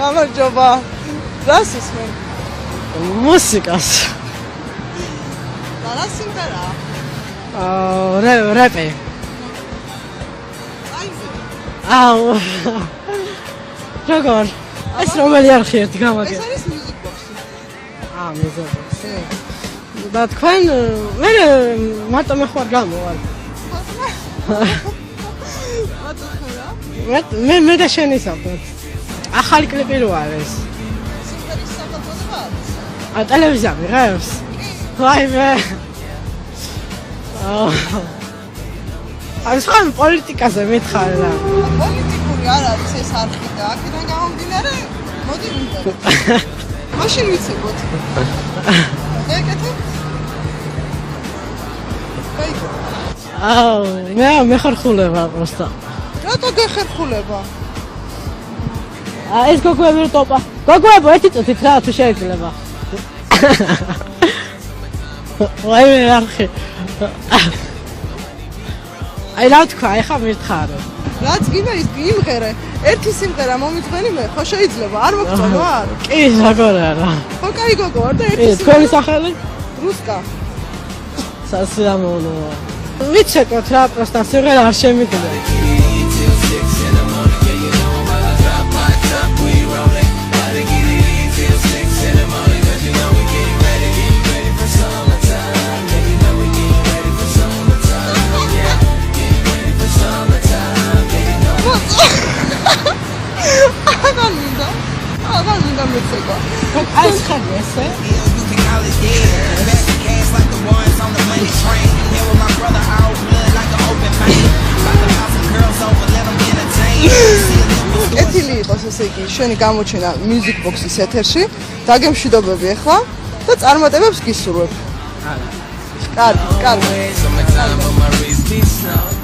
გამარჯობა. რას ისმენ? მუსიკას. და რა სიმღერაა? рэპი. აუ. როგორ? ეს რომელი არხი ერთი გამაგე? ეს არის Music Box-ი. Music Box-ი. და თქვენ მე მარტო მე ხوار გამოვარ. მე და შენი საფოთ. ახალი კლიპი რო არის. სიმღერის საფოთება არის? ტელევიზია მიღებს. ვაიმე. არის ხან პოლიტიკაზე მითხარი რა. პოლიტიკური არ არის ეს არხი და აქედან გამომდინარე მოდი ვიმღეროთ. მაშინ ვიცებოთ. ეკეთებ? კაიკო. მე ხარხულება პროსტა. რატო გეხერხულება? ეს გოგოები რო ტოპა. გოგოებო ერთი წუთით რა თუ შეიძლება. ვაიმე არხი. აი რა თქვა, ეხა მითხარო. რაც გინდა ის იმღერე. ერთი სიმღერა მომიძღენი მე, ხო შეიძლება? არ მოგწონო არ? კი, როგორ არა. ხო, კაი გოგო ვარ და ერთი თქვენი სახელი? რუსკა. სასიამოვნოა. ვიცეკოთ რა, პროსტა სიმღერა არ შემიძლია. აღარ მინდა მეცეკვა. აი ეს ხარ ესე? კეთილი იყოს ესე იგი შენი გამოჩენა Music Box-ის ეთერში. დაგემშვიდობები ახლა და წარმატებებს გისურვებ. კარგი.